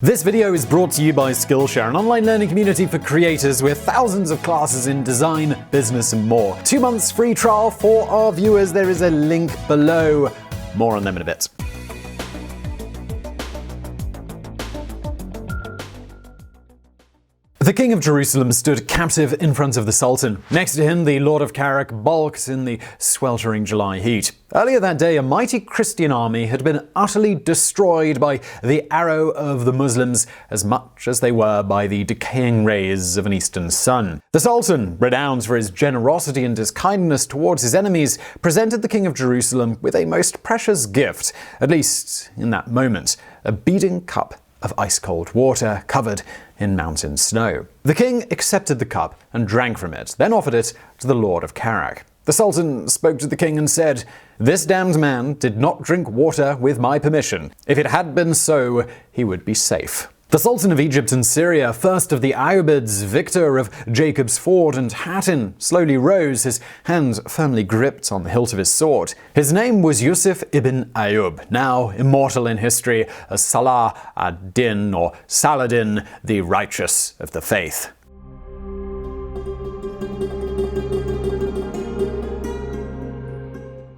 This video is brought to you by Skillshare, an online learning community for creators with thousands of classes in design, business, and more. 2 months free trial for our viewers. There is a link below. More on them in a bit. The king of Jerusalem stood captive in front of the Sultan. Next to him, the Lord of Carrick bulked in the sweltering July heat. Earlier that day, a mighty Christian army had been utterly destroyed by the arrow of the Muslims as much as they were by the decaying rays of an eastern sun. The Sultan, renowned for his generosity and his kindness towards his enemies, presented the king of Jerusalem with a most precious gift, at least in that moment, a beading cup of ice-cold water covered in mountain snow. The king accepted the cup and drank from it, then offered it to the Lord of Carrick. The Sultan spoke to the king and said, "This damned man did not drink water with my permission. If it had been so, he would be safe." The Sultan of Egypt and Syria, first of the Ayyubids, victor of Jacob's Ford and Hattin, slowly rose, his hand firmly gripped on the hilt of his sword. His name was Yusuf ibn Ayyub, now immortal in history as Salah ad-Din, or Saladin, the righteous of the faith.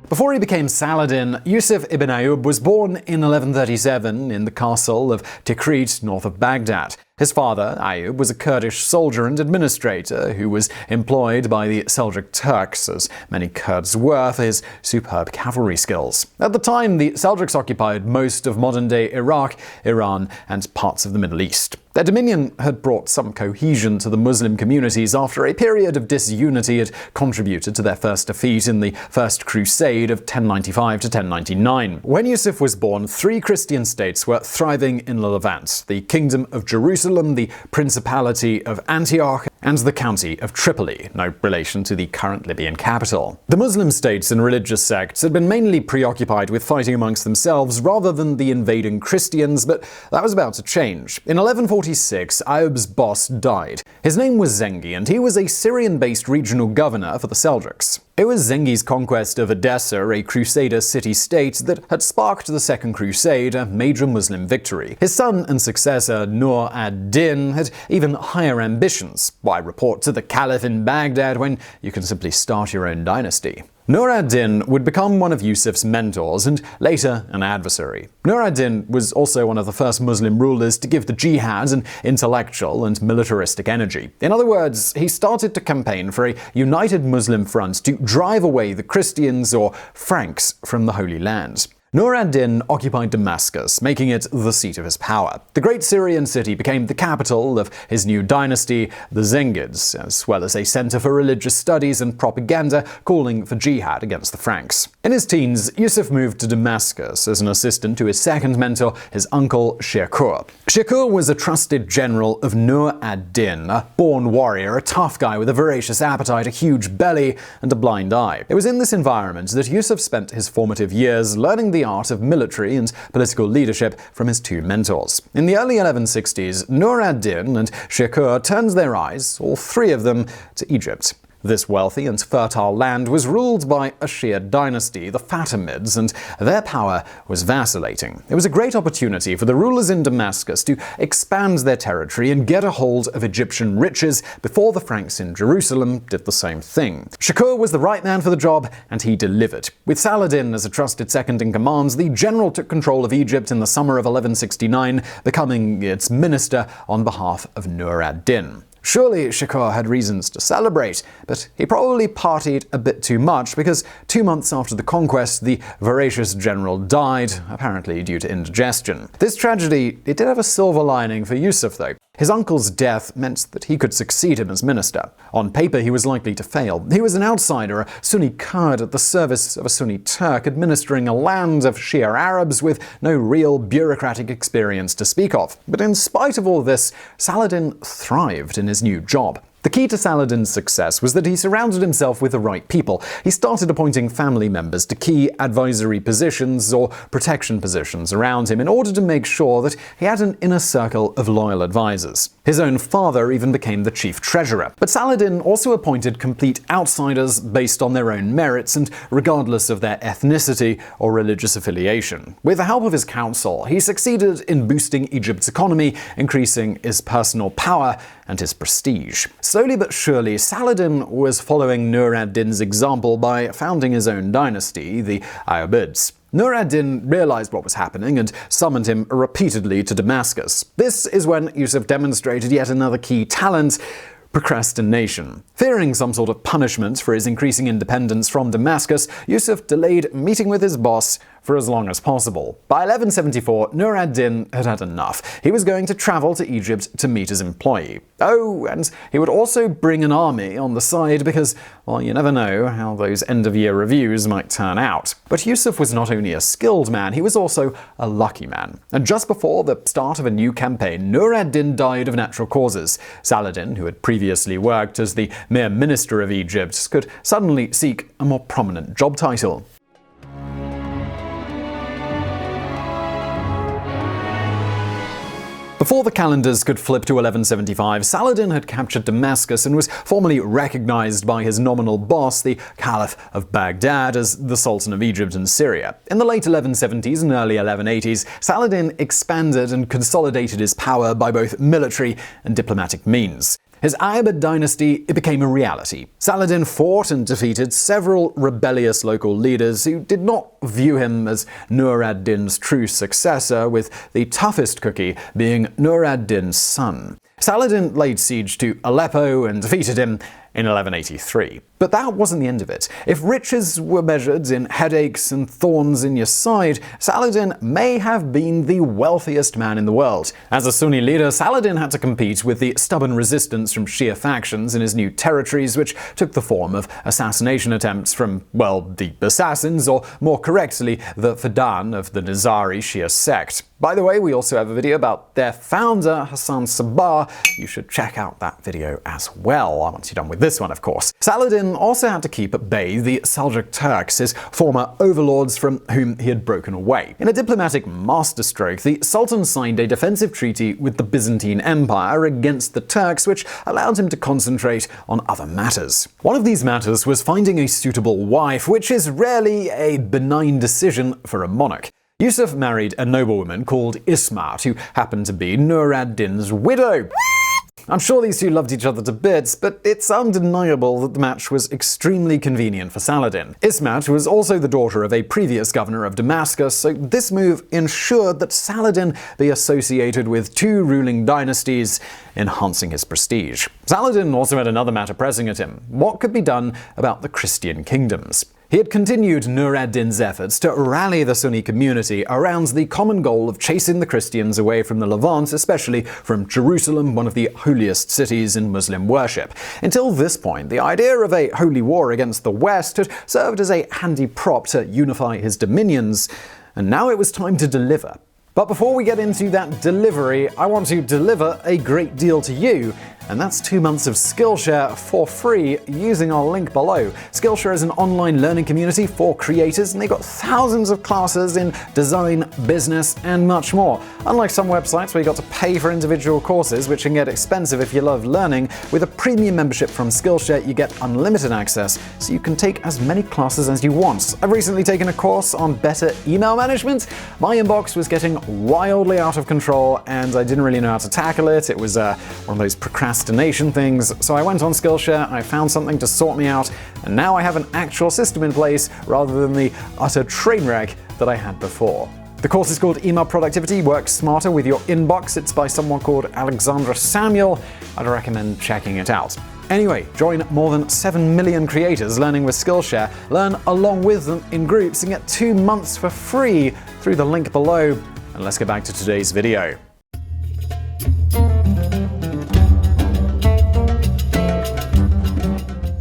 Before he became Saladin, Yusuf ibn Ayyub was born in 1137 in the castle of Tikrit, north of Baghdad. His father, Ayyub, was a Kurdish soldier and administrator who was employed by the Seljuk Turks, as many Kurds were, for his superb cavalry skills. At the time, the Seljuks occupied most of modern-day Iraq, Iran, and parts of the Middle East. Their dominion had brought some cohesion to the Muslim communities after a period of disunity had contributed to their first defeat in the First Crusade of 1095 to 1099. When Yusuf was born, 3 Christian states were thriving in the Levant: the Kingdom of Jerusalem, the Principality of Antioch, and the County of Tripoli, no relation to the current Libyan capital. The Muslim states and religious sects had been mainly preoccupied with fighting amongst themselves rather than the invading Christians, but that was about to change. In 1146, Ayyub's boss died. His name was Zengi, and he was a Syrian-based regional governor for the Seljuks. It was Zengi's conquest of Edessa, a crusader city-state, that had sparked the Second Crusade, a major Muslim victory. His son and successor, Nur ad-Din, had even higher ambitions. Why report to the Caliph in Baghdad when you can simply start your own dynasty? Nur ad-Din would become one of Yusuf's mentors and later an adversary. Nur ad-Din was also one of the first Muslim rulers to give the jihad an intellectual and militaristic energy. In other words, he started to campaign for a united Muslim front to drive away the Christians or Franks from the Holy Land. Nur ad-Din occupied Damascus, making it the seat of his power. The great Syrian city became the capital of his new dynasty, the Zengids, as well as a center for religious studies and propaganda, calling for jihad against the Franks. In his teens, Yusuf moved to Damascus as an assistant to his second mentor, his uncle Shakur. Shakur was a trusted general of Nur ad-Din, a born warrior, a tough guy with a voracious appetite, a huge belly, and a blind eye. It was in this environment that Yusuf spent his formative years, learning the art of military and political leadership from his 2 mentors. In the early 1160s, Nur ad-Din and Shakur turned their eyes, all 3 of them, to Egypt. This wealthy and fertile land was ruled by a Shia dynasty, the Fatimids, and their power was vacillating. It was a great opportunity for the rulers in Damascus to expand their territory and get a hold of Egyptian riches before the Franks in Jerusalem did the same thing. Shakur was the right man for the job, and he delivered. With Saladin as a trusted second-in-command, the general took control of Egypt in the summer of 1169, becoming its minister on behalf of Nur ad-Din. Surely Shakur had reasons to celebrate, but he probably partied a bit too much because 2 months after the conquest, the voracious general died, apparently due to indigestion. This tragedy, it did have a silver lining for Yusuf, though. His uncle's death meant that he could succeed him as minister. On paper, he was likely to fail. He was an outsider, a Sunni Kurd at the service of a Sunni Turk, administering a land of Shia Arabs with no real bureaucratic experience to speak of. But in spite of all this, Saladin thrived in his new job. The key to Saladin's success was that he surrounded himself with the right people. He started appointing family members to key advisory positions or protection positions around him in order to make sure that he had an inner circle of loyal advisors. His own father even became the chief treasurer. But Saladin also appointed complete outsiders based on their own merits and regardless of their ethnicity or religious affiliation. With the help of his council, he succeeded in boosting Egypt's economy, increasing his personal power and his prestige. Slowly but surely, Saladin was following Nur ad-Din's example by founding his own dynasty, the Ayyubids. Nur ad-Din realized what was happening and summoned him repeatedly to Damascus. This is when Yusuf demonstrated yet another key talent: procrastination. Fearing some sort of punishment for his increasing independence from Damascus, Yusuf delayed meeting with his boss for as long as possible. By 1174, Nur ad-Din had had enough. He was going to travel to Egypt to meet his employee. Oh, and he would also bring an army on the side because, well, you never know how those end-of-year reviews might turn out. But Yusuf was not only a skilled man, he was also a lucky man. And just before the start of a new campaign, Nur ad-Din died of natural causes. Saladin, who had previously worked as the mere minister of Egypt, could suddenly seek a more prominent job title. Before the calendars could flip to 1175, Saladin had captured Damascus and was formally recognized by his nominal boss, the Caliph of Baghdad, as the Sultan of Egypt and Syria. In the late 1170s and early 1180s, Saladin expanded and consolidated his power by both military and diplomatic means. His Ayyubid dynasty became a reality. Saladin fought and defeated several rebellious local leaders who did not view him as Nur ad-Din's true successor, with the toughest cookie being Nur ad-Din's son. Saladin laid siege to Aleppo and defeated him in 1183. But that wasn't the end of it. If riches were measured in headaches and thorns in your side, Saladin may have been the wealthiest man in the world. As a Sunni leader, Saladin had to compete with the stubborn resistance from Shia factions in his new territories, which took the form of assassination attempts from, well, the assassins, or more correctly, the Fadan of the Nizari Shia sect. By the way, we also have a video about their founder, Hassan Sabah. You should check out that video as well, once you're done with this one, of course. Saladin also had to keep at bay the Seljuk Turks, his former overlords from whom he had broken away. In a diplomatic masterstroke, the Sultan signed a defensive treaty with the Byzantine Empire against the Turks, which allowed him to concentrate on other matters. One of these matters was finding a suitable wife, which is rarely a benign decision for a monarch. Yusuf married a noblewoman called Ismat, who happened to be Nur ad-Din's widow. I'm sure these two loved each other to bits, but it's undeniable that the match was extremely convenient for Saladin. Ismat was also the daughter of a previous governor of Damascus, so this move ensured that Saladin be associated with two ruling dynasties, enhancing his prestige. Saladin also had another matter pressing at him: what could be done about the Christian kingdoms? He had continued Nur ad-Din's efforts to rally the Sunni community around the common goal of chasing the Christians away from the Levant, especially from Jerusalem, one of the holiest cities in Muslim worship. Until this point, the idea of a holy war against the West had served as a handy prop to unify his dominions, and now it was time to deliver. But before we get into that delivery, I want to deliver a great deal to you, and that's 2 months of Skillshare for free using our link below. Skillshare is an online learning community for creators, and they've got thousands of classes in design, business, and much more. Unlike some websites where you got to pay for individual courses, which can get expensive if you love learning, with a premium membership from Skillshare, you get unlimited access, so you can take as many classes as you want. I've recently taken a course on better email management. My inbox was getting wildly out of control, and I didn't really know how to tackle it. It was one of those procrastination things, so I went on Skillshare, I found something to sort me out, and now I have an actual system in place rather than the utter train wreck that I had before. The course is called Email Productivity: Work Smarter with Your Inbox. It's by someone called Alexandra Samuel. I'd recommend checking it out. Anyway, join more than 7 million creators learning with Skillshare, learn along with them in groups, and get 2 months for free through the link below. And let's get back to today's video.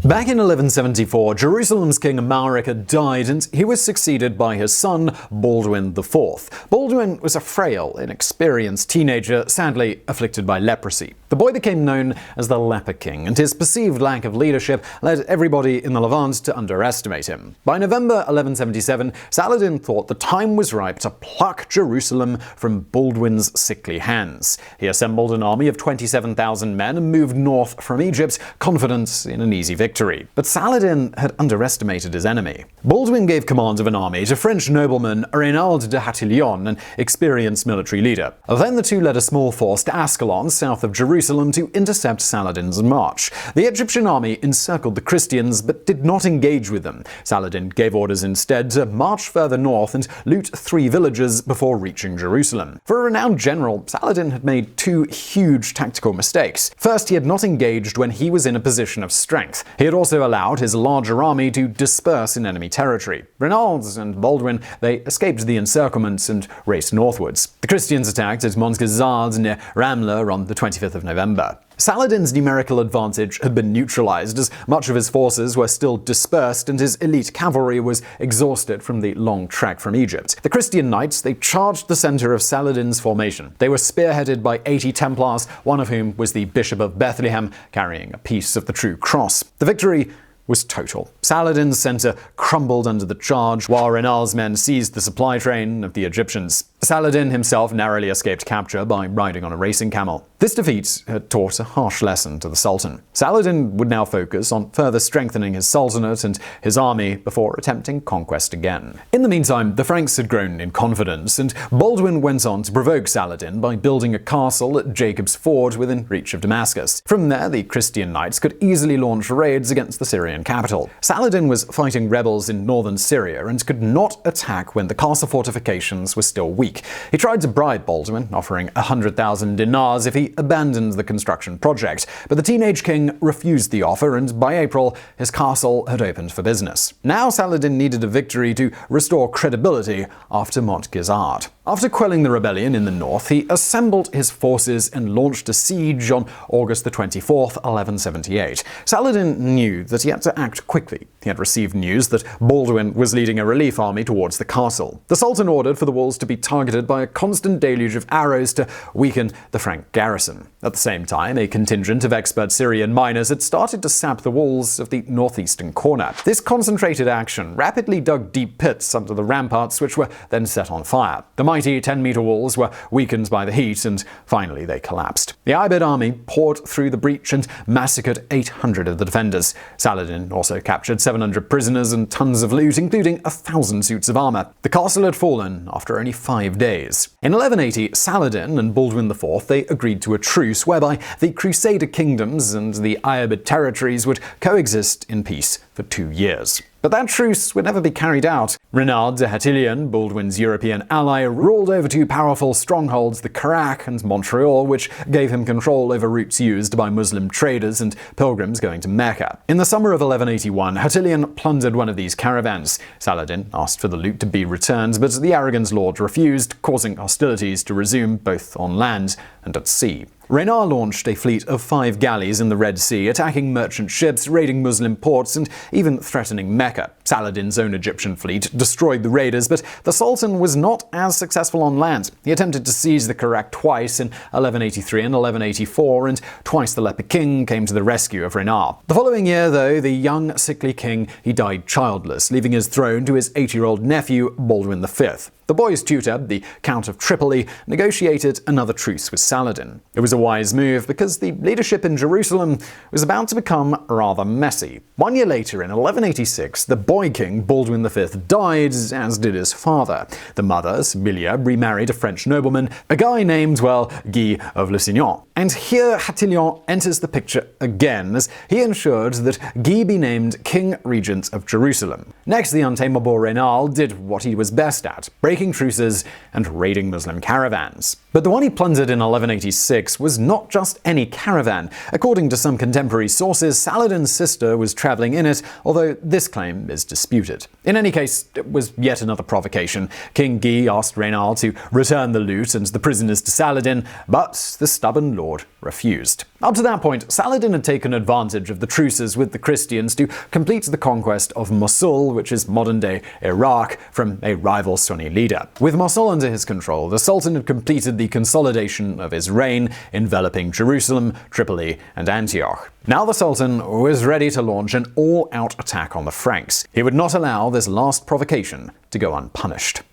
Back in 1174, Jerusalem's king Amalric had died, and he was succeeded by his son, Baldwin IV. Baldwin was a frail, inexperienced teenager, sadly afflicted by leprosy. The boy became known as the Leper King, and his perceived lack of leadership led everybody in the Levant to underestimate him. By November 1177, Saladin thought the time was ripe to pluck Jerusalem from Baldwin's sickly hands. He assembled an army of 27,000 men and moved north from Egypt, confident in an easy victory. But Saladin had underestimated his enemy. Baldwin gave command of an army to French nobleman Arnaldo de Hatillon, an experienced military leader. Then the two led a small force to Ascalon, south of Jerusalem, to intercept Saladin's march. The Egyptian army encircled the Christians, but did not engage with them. Saladin gave orders instead to march further north and loot 3 villages before reaching Jerusalem. For a renowned general, Saladin had made 2 huge tactical mistakes. First, he had not engaged when he was in a position of strength. He had also allowed his larger army to disperse in enemy territory. Reynald and Baldwin, they escaped the encirclement and raced northwards. The Christians attacked at Montgazard near Ramla on the 25th of November. Saladin's numerical advantage had been neutralized, as much of his forces were still dispersed and his elite cavalry was exhausted from the long trek from Egypt. The Christian knights, they charged the center of Saladin's formation. They were spearheaded by 80 Templars, one of whom was the Bishop of Bethlehem, carrying a piece of the true cross. The victory was total. Saladin's center crumbled under the charge, while Reynald's men seized the supply train of the Egyptians. Saladin himself narrowly escaped capture by riding on a racing camel. This defeat had taught a harsh lesson to the Sultan. Saladin would now focus on further strengthening his sultanate and his army before attempting conquest again. In the meantime, the Franks had grown in confidence, and Baldwin went on to provoke Saladin by building a castle at Jacob's Ford within reach of Damascus. From there, the Christian knights could easily launch raids against the Syrian capital. Saladin was fighting rebels in northern Syria and could not attack when the castle fortifications were still weak. He tried to bribe Baldwin, offering 100,000 dinars if he abandoned the construction project, but the teenage king refused the offer, and by April, his castle had opened for business. Now Saladin needed a victory to restore credibility after Montgazard. After quelling the rebellion in the north, he assembled his forces and launched a siege on August 24, 1178. Saladin knew that he had to act quickly. He had received news that Baldwin was leading a relief army towards the castle. The Sultan ordered for the walls to be targeted by a constant deluge of arrows to weaken the Frank garrison. At the same time, a contingent of expert Syrian miners had started to sap the walls of the northeastern corner. This concentrated action rapidly dug deep pits under the ramparts, which were then set on fire. The mighty 10-meter walls were weakened by the heat, and finally they collapsed. The Ibid army poured through the breach and massacred 800 of the defenders. Saladin also captured 700 prisoners and tons of loot, including 1,000 suits of armor. The castle had fallen after only 5 days. In 1180, Saladin and Baldwin IV, they agreed to a truce whereby the Crusader kingdoms and the Ibid territories would coexist in peace for 2 years. But that truce would never be carried out. Reynald de Hatillon, Baldwin's European ally, ruled over 2 powerful strongholds, the Carac and Montreal, which gave him control over routes used by Muslim traders and pilgrims going to Mecca. In the summer of 1181, Hatillon plundered one of these caravans. Saladin asked for the loot to be returned, but the arrogant lord refused, causing hostilities to resume both on land and at sea. Reynard launched a fleet of 5 galleys in the Red Sea, attacking merchant ships, raiding Muslim ports, and even threatening Mecca. Saladin's own Egyptian fleet destroyed the raiders, but the Sultan was not as successful on land. He attempted to seize the Carac twice, in 1183 and 1184, and twice the Leper King came to the rescue of Reynard. The following year, though, the young, sickly king, he died childless, leaving his throne to his 8-year-old nephew, Baldwin V. The boy's tutor, the Count of Tripoli, negotiated another truce with Saladin. It was a wise move because the leadership in Jerusalem was about to become rather messy. 1 year later, in 1186, the boy king, Baldwin V, died, as did his father. The mother, Sibylla, remarried a French nobleman, a guy named, Guy of Lusignan. And here Hatillon enters the picture again, as he ensured that Guy be named King Regent of Jerusalem. Next, the untamable Reynald did what he was best at, breaking truces and raiding Muslim caravans. But the one he plundered in 1186 was not just any caravan. According to some contemporary sources, Saladin's sister was traveling in it, although this claim is disputed. In any case, it was yet another provocation. King Guy asked Reynald to return the loot and the prisoners to Saladin, but the stubborn lord lord refused. Up to that point, Saladin had taken advantage of the truces with the Christians to complete the conquest of Mosul, which is modern-day Iraq, from a rival Sunni leader. With Mosul under his control, the Sultan had completed the consolidation of his reign, enveloping Jerusalem, Tripoli, and Antioch. Now the Sultan was ready to launch an all-out attack on the Franks. He would not allow this last provocation to go unpunished.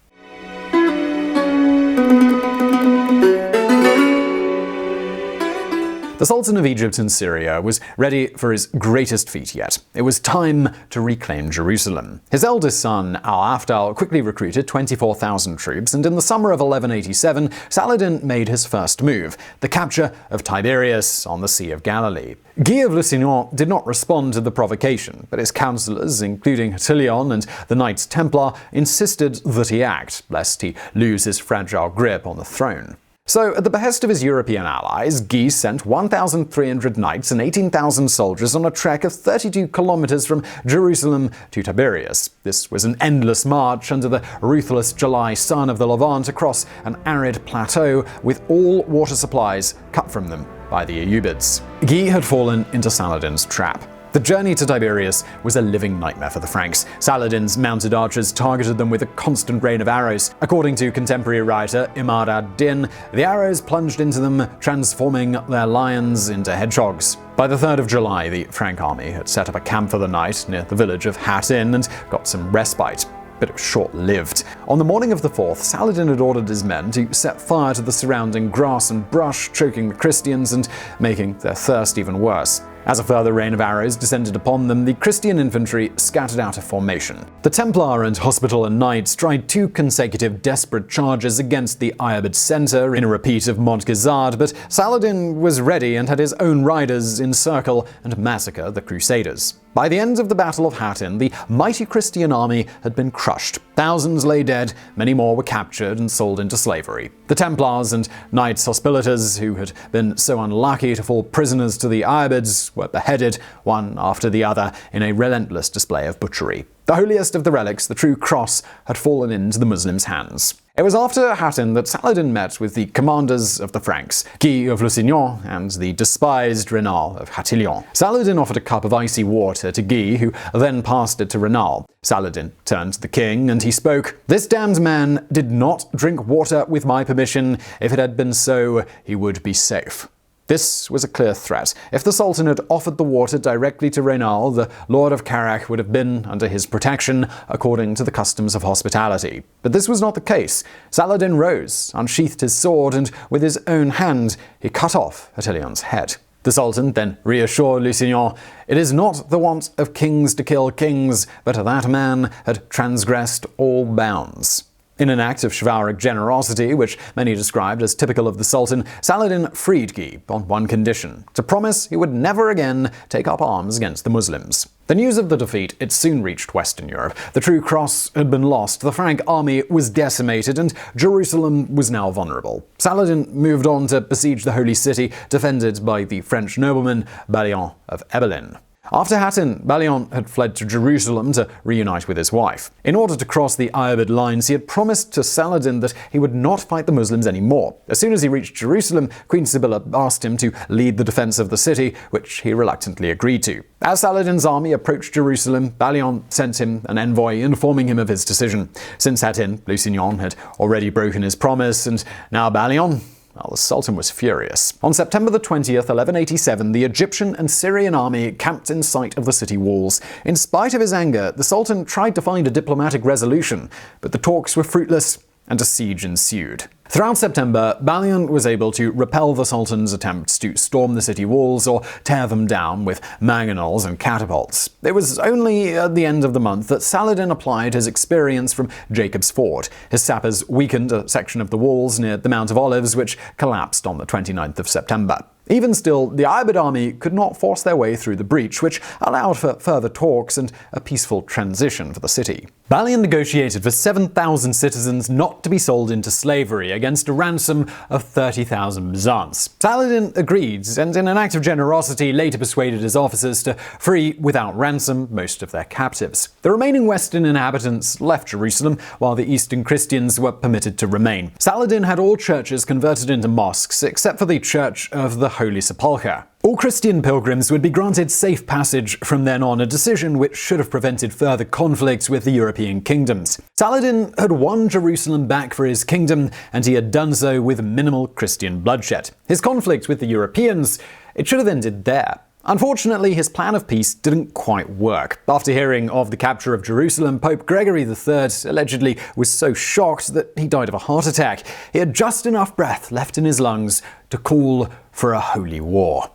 The Sultan of Egypt and Syria was ready for his greatest feat yet. It was time to reclaim Jerusalem. His eldest son, Al-Afdal, quickly recruited 24,000 troops, and in the summer of 1187, Saladin made his first move, the capture of Tiberias on the Sea of Galilee. Guy of Lusignan did not respond to the provocation, but his counselors, including Attilion and the Knights Templar, insisted that he act, lest he lose his fragile grip on the throne. So, at the behest of his European allies, Guy sent 1,300 knights and 18,000 soldiers on a trek of 32 kilometers from Jerusalem to Tiberias. This was an endless march under the ruthless July sun of the Levant across an arid plateau, with all water supplies cut from them by the Ayyubids. Guy had fallen into Saladin's trap. The journey to Tiberias was a living nightmare for the Franks. Saladin's mounted archers targeted them with a constant rain of arrows. According to contemporary writer Imad ad-Din, the arrows plunged into them, transforming their lions into hedgehogs. By the 3rd of July, the Frank army had set up a camp for the night near the village of Hanssen and got some respite. But it was short-lived. On the morning of the 4th, Saladin had ordered his men to set fire to the surrounding grass and brush, choking the Christians and making their thirst even worse. As a further rain of arrows descended upon them, the Christian infantry scattered out of formation. The Templar and Hospitaller Knights tried 2 consecutive desperate charges against the Ayyubid center in a repeat of Montgazard, but Saladin was ready and had his own riders encircle and massacre the Crusaders. By the end of the Battle of Hattin, the mighty Christian army had been crushed. Thousands lay dead, many more were captured and sold into slavery. The Templars and Knights Hospitallers, who had been so unlucky to fall prisoners to the Ayyubids, were beheaded, one after the other, in a relentless display of butchery. The holiest of the relics, the true cross, had fallen into the Muslims' hands. It was after Hattin that Saladin met with the commanders of the Franks, Guy of Lusignan and the despised Raynal of Hatillon. Saladin offered a cup of icy water to Guy, who then passed it to Raynal. Saladin turned to the king and he spoke, "This damned man did not drink water with my permission. If it had been so, he would be safe." This was a clear threat. If the Sultan had offered the water directly to Raynal, the Lord of Karach would have been under his protection, according to the customs of hospitality. But this was not the case. Saladin rose, unsheathed his sword, and with his own hand he cut off Attillion's head. The Sultan then reassured Lusignan, "It is not the wont of kings to kill kings, but that man had transgressed all bounds." In an act of chivalric generosity, which many described as typical of the Sultan, Saladin freed Guy on one condition: to promise he would never again take up arms against the Muslims. The news of the defeat, it soon reached Western Europe. The true cross had been lost, the Frank army was decimated, and Jerusalem was now vulnerable. Saladin moved on to besiege the Holy City, defended by the French nobleman Balian of Ebelin. After Hattin, Balian had fled to Jerusalem to reunite with his wife. In order to cross the Ayyubid lines, he had promised to Saladin that he would not fight the Muslims anymore. As soon as he reached Jerusalem, Queen Sibylla asked him to lead the defense of the city, which he reluctantly agreed to. As Saladin's army approached Jerusalem, Balian sent him an envoy informing him of his decision. Since Hattin, Lusignan had already broken his promise, and now Balian... Well, the Sultan was furious. On September the 20th, 1187, the Egyptian and Syrian army camped in sight of the city walls. In spite of his anger, the Sultan tried to find a diplomatic resolution, but the talks were fruitless and a siege ensued. Throughout September, Balian was able to repel the Sultan's attempts to storm the city walls or tear them down with mangonels and catapults. It was only at the end of the month that Saladin applied his experience from Jacob's Ford. His sappers weakened a section of the walls near the Mount of Olives, which collapsed on the 29th of September. Even still, the Ayyubid army could not force their way through the breach, which allowed for further talks and a peaceful transition for the city. Balian negotiated for 7,000 citizens not to be sold into slavery against a ransom of 30,000 byzants. Saladin agreed, and in an act of generosity later persuaded his officers to free without ransom most of their captives. The remaining western inhabitants left Jerusalem, while the eastern Christians were permitted to remain. Saladin had all churches converted into mosques except for the Church of the Holy Sepulchre. All Christian pilgrims would be granted safe passage from then on, a decision which should have prevented further conflict with the European kingdoms. Saladin had won Jerusalem back for his kingdom, and he had done so with minimal Christian bloodshed. His conflict with the Europeans, it should have ended there. Unfortunately, his plan of peace didn't quite work. After hearing of the capture of Jerusalem, Pope Gregory III allegedly was so shocked that he died of a heart attack. He had just enough breath left in his lungs to call for a holy war.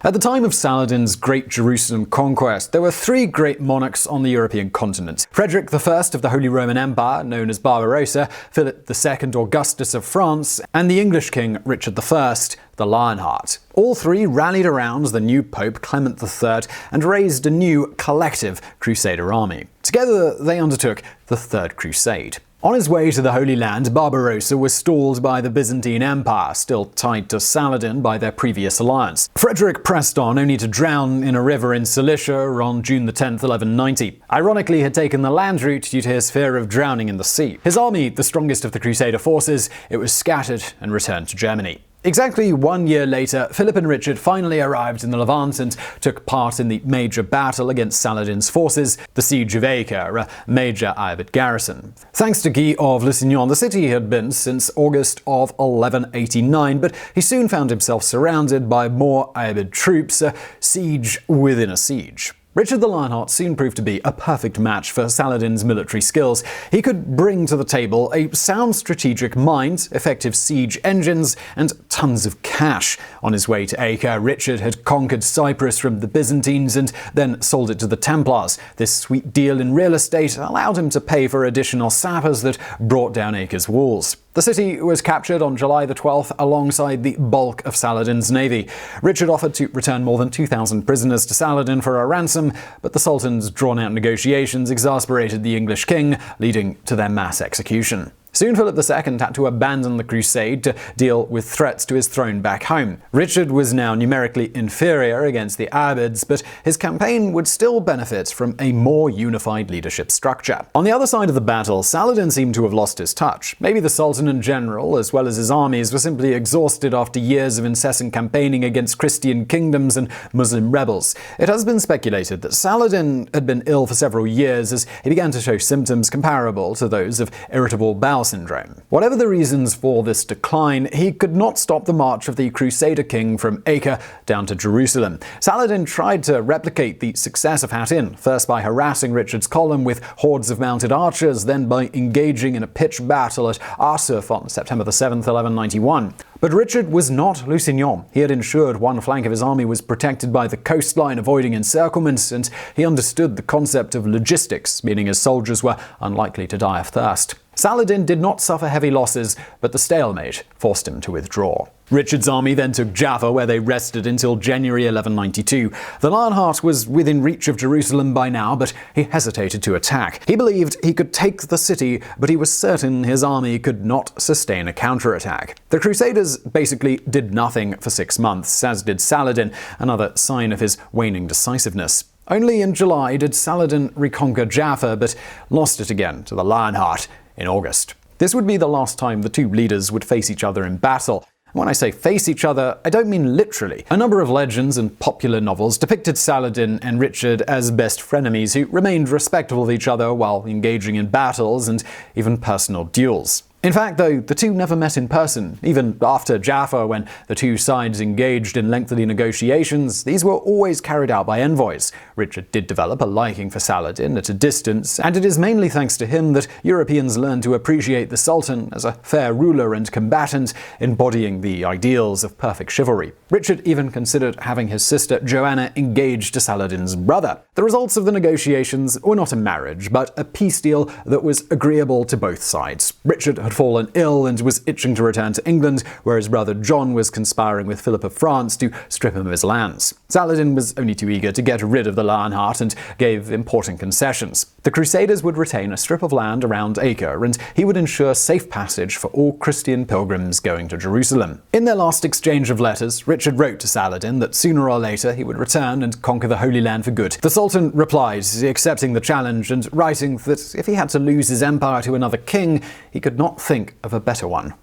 At the time of Saladin's Great Jerusalem conquest, there were three great monarchs on the European continent: Frederick I of the Holy Roman Empire, known as Barbarossa, Philip II Augustus of France, and the English king Richard I, the Lionheart. All three rallied around the new Pope Clement III and raised a new collective crusader army. Together, they undertook the Third Crusade. On his way to the Holy Land, Barbarossa was stalled by the Byzantine Empire, still tied to Saladin by their previous alliance. Frederick pressed on, only to drown in a river in Cilicia on June 10, 1190. Ironically, he had taken the land route due to his fear of drowning in the sea. His army, the strongest of the Crusader forces, it was scattered and returned to Germany. Exactly 1 year later, Philip and Richard finally arrived in the Levant and took part in the major battle against Saladin's forces, the Siege of Acre, a major Ayyubid garrison. Thanks to Guy of Lusignan, the city had been since August of 1189, but he soon found himself surrounded by more Ayyubid troops, a siege within a siege. Richard the Lionheart soon proved to be a perfect match for Saladin's military skills. He could bring to the table a sound strategic mind, effective siege engines, and tons of cash. On his way to Acre, Richard had conquered Cyprus from the Byzantines and then sold it to the Templars. This sweet deal in real estate allowed him to pay for additional sappers that brought down Acre's walls. The city was captured on July the 12th alongside the bulk of Saladin's navy. Richard offered to return more than 2,000 prisoners to Saladin for a ransom, but the Sultan's drawn-out negotiations exasperated the English king, leading to their mass execution. Soon Philip II had to abandon the crusade to deal with threats to his throne back home. Richard was now numerically inferior against the Ayubids, but his campaign would still benefit from a more unified leadership structure. On the other side of the battle, Saladin seemed to have lost his touch. Maybe the Sultan in general, as well as his armies, were simply exhausted after years of incessant campaigning against Christian kingdoms and Muslim rebels. It has been speculated that Saladin had been ill for several years as he began to show symptoms comparable to those of irritable bowel syndrome. Whatever the reasons for this decline, he could not stop the march of the Crusader king from Acre down to Jerusalem. Saladin tried to replicate the success of Hattin, first by harassing Richard's column with hordes of mounted archers, then by engaging in a pitched battle at Arsuf on September 7, 1191. But Richard was not Lusignan. He had ensured one flank of his army was protected by the coastline, avoiding encirclements, and he understood the concept of logistics, meaning his soldiers were unlikely to die of thirst. Saladin did not suffer heavy losses, but the stalemate forced him to withdraw. Richard's army then took Jaffa, where they rested until January 1192. The Lionheart was within reach of Jerusalem by now, but he hesitated to attack. He believed he could take the city, but he was certain his army could not sustain a counterattack. The Crusaders basically did nothing for 6 months, as did Saladin, another sign of his waning decisiveness. Only in July did Saladin reconquer Jaffa, but lost it again to the Lionheart in August. This would be the last time the two leaders would face each other in battle. When I say face each other, I don't mean literally. A number of legends and popular novels depicted Saladin and Richard as best frenemies who remained respectful of each other while engaging in battles and even personal duels. In fact, though, the two never met in person. Even after Jaffa, when the two sides engaged in lengthy negotiations, these were always carried out by envoys. Richard did develop a liking for Saladin at a distance, and it is mainly thanks to him that Europeans learned to appreciate the Sultan as a fair ruler and combatant, embodying the ideals of perfect chivalry. Richard even considered having his sister Joanna engaged to Saladin's brother. The results of the negotiations were not a marriage, but a peace deal that was agreeable to both sides. Richard had fallen ill and was itching to return to England, where his brother John was conspiring with Philip of France to strip him of his lands. Saladin was only too eager to get rid of the Lionheart and gave important concessions. The Crusaders would retain a strip of land around Acre, and he would ensure safe passage for all Christian pilgrims going to Jerusalem. In their last exchange of letters, Richard wrote to Saladin that sooner or later he would return and conquer the Holy Land for good. The Sultan replied, accepting the challenge and writing that if he had to lose his empire to another king, he could not think of a better one.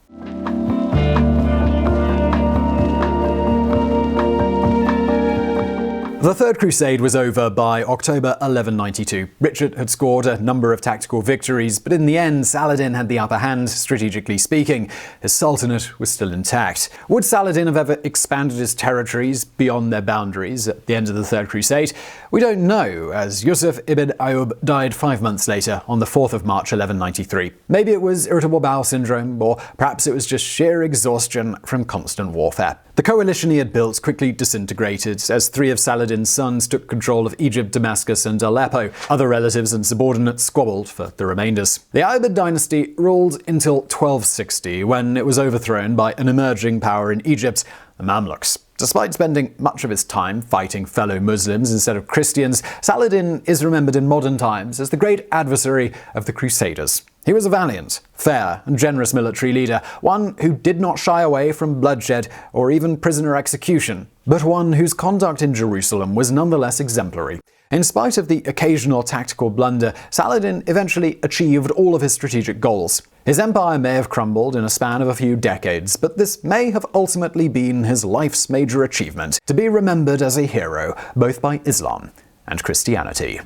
The Third Crusade was over by October 1192. Richard had scored a number of tactical victories, but in the end, Saladin had the upper hand, strategically speaking. His sultanate was still intact. Would Saladin have ever expanded his territories beyond their boundaries at the end of the Third Crusade? We don't know, as Yusuf ibn Ayyub died 5 months later, on the 4th of March 1193. Maybe it was irritable bowel syndrome, or perhaps it was just sheer exhaustion from constant warfare. The coalition he had built quickly disintegrated as 3 of Saladin's sons took control of Egypt, Damascus, and Aleppo. Other relatives and subordinates squabbled for the remainders. The Ayyubid dynasty ruled until 1260, when it was overthrown by an emerging power in Egypt, the Mamluks. Despite spending much of his time fighting fellow Muslims instead of Christians, Saladin is remembered in modern times as the great adversary of the Crusaders. He was a valiant, fair, and generous military leader, one who did not shy away from bloodshed or even prisoner execution, but one whose conduct in Jerusalem was nonetheless exemplary. In spite of the occasional tactical blunder, Saladin eventually achieved all of his strategic goals. His empire may have crumbled in a span of a few decades, but this may have ultimately been his life's major achievement, to be remembered as a hero both by Islam and Christianity.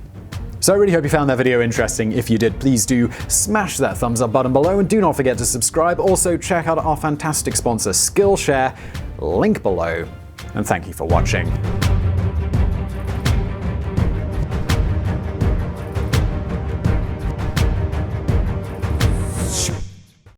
So I really hope you found that video interesting. If you did, please do smash that thumbs up button below, and do not forget to subscribe. Also, check out our fantastic sponsor Skillshare, link below, and thank you for watching.